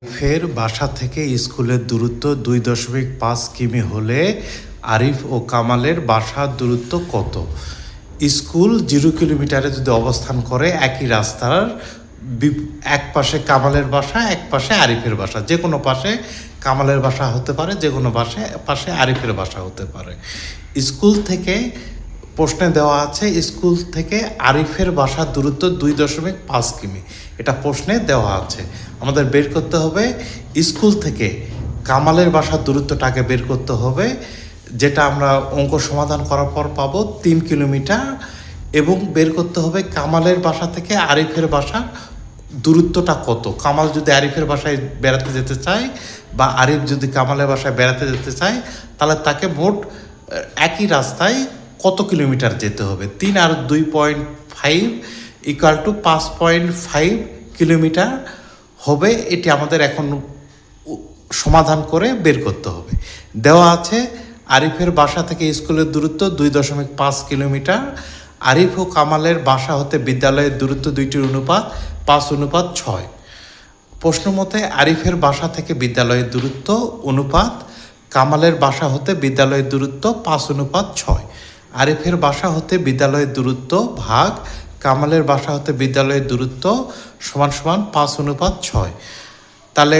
আরিফের বাসা থেকে স্কুলের দূরত্ব 2.5 কিমি হলে আরিফ ও কামালের বাসার দূরত্ব কত? স্কুল 0 কিলোমিটারে যদি অবস্থান করে একই রাস্তার এক পাশে কামালের বাসা, এক পাশে আরিফের বাসা, যে কোনো পাশে কামালের বাসা হতে পারে, যে কোনো পাশে আরিফের বাসা হতে পারে। স্কুল থেকে প্রশ্নে দেওয়া আছে স্কুল থেকে আরিফের বাসার দূরত্ব 2.5 কিমি, এটা প্রশ্নে দেওয়া আছে। আমাদের বের করতে হবে স্কুল থেকে কামালের বাসার দূরত্বটাকে বের করতে হবে, যেটা আমরা অঙ্ক সমাধান করার পর পাবো 3 কিলোমিটার, এবং বের করতে হবে কামালের বাসা থেকে আরিফের বাসার দূরত্বটা কত। কামাল যদি আরিফের বাসায় বেড়াতে যেতে চায় বা আরিফ যদি কামালের বাসায় বেড়াতে যেতে চায়, তাহলে তাকে মোট একই রাস্তায় কত কিলোমিটার যেতে হবে। 3 আর 2.5 ইকুয়াল টু 5.5 কিলোমিটার হবে। এটি আমাদের এখন সমাধান করে বের করতে হবে। দেওয়া আছে আরিফের বাসা থেকে স্কুলের দূরত্ব 2.5 কিলোমিটার। আরিফ ও কামালের বাসা হতে বিদ্যালয়ের দূরত্ব দুইটির অনুপাত 5:6। প্রশ্ন মতে আরিফের বাসা থেকে বিদ্যালয়ের দূরত্ব অনুপাত কামালের বাসা হতে বিদ্যালয়ের দূরত্ব 5:6। আরিফের বাসা হতে বিদ্যালয়ের দূরত্ব ভাগ কামালের বাসা হতে বিদ্যালয়ের দূরত্ব সমান সমান 5:6। তাহলে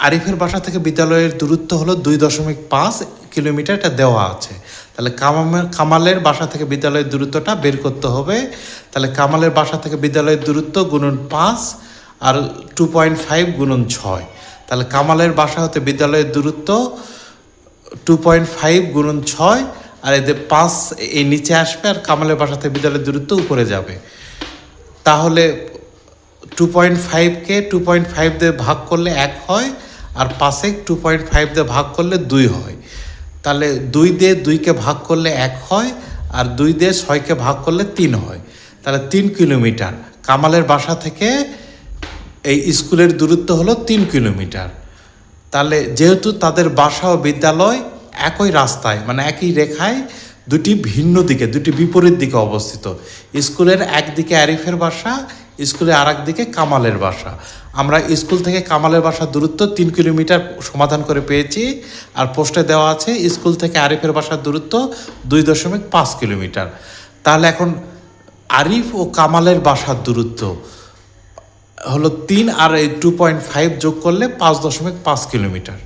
আরিফের বাসা থেকে বিদ্যালয়ের দূরত্ব হলো 2.5 কিলোমিটার, এটা দেওয়া আছে। তাহলে কামালের বাসা থেকে বিদ্যালয়ের দূরত্বটা বের করতে হবে। তাহলে কামালের বাসা থেকে বিদ্যালয়ের দূরত্ব গুণন 5 আর 2.5 গুণন 6। তাহলে কামালের বাসা হতে বিদ্যালয়ের দূরত্ব 2.5 গুণন 6, আর এদের 5 এই নিচে আসবে, আর কামালের বাসা থেকে বিদ্যালয়ের দূরত্ব উপরে যাবে। তাহলে 2.5কে 2.5 দিয়ে ভাগ করলে 1 হয়, আর 5 2.5 দিয়ে ভাগ করলে 2 হয়। তাহলে 2 দিয়ে 2কে ভাগ করলে 1 হয়, আর 2 দিয়ে 6কে ভাগ করলে 3 হয়। তাহলে 3 কিলোমিটার। কামালের বাসা থেকে এই স্কুলের দূরত্ব হলো 3 কিলোমিটার। তাহলে যেহেতু তাদের বাসা ও বিদ্যালয় একই রাস্তায়, মানে একই রেখায়, দুটি ভিন্ন দিকে, দুটি বিপরীত দিকে অবস্থিত। স্কুলের একদিকে আরিফের বাসা, স্কুলের আর একদিকে কামালের বাসা। আমরা স্কুল থেকে কামালের বাসার দূরত্ব 3 কিলোমিটার সমাধান করে পেয়েছি, আর পোস্টে দেওয়া আছে স্কুল থেকে আরিফের বাসার দূরত্ব 2.5 কিলোমিটার। তাহলে এখন আরিফ ও কামালের বাসার দূরত্ব হলো 3, আর এই 2.5 যোগ করলে 5.5 কিলোমিটার।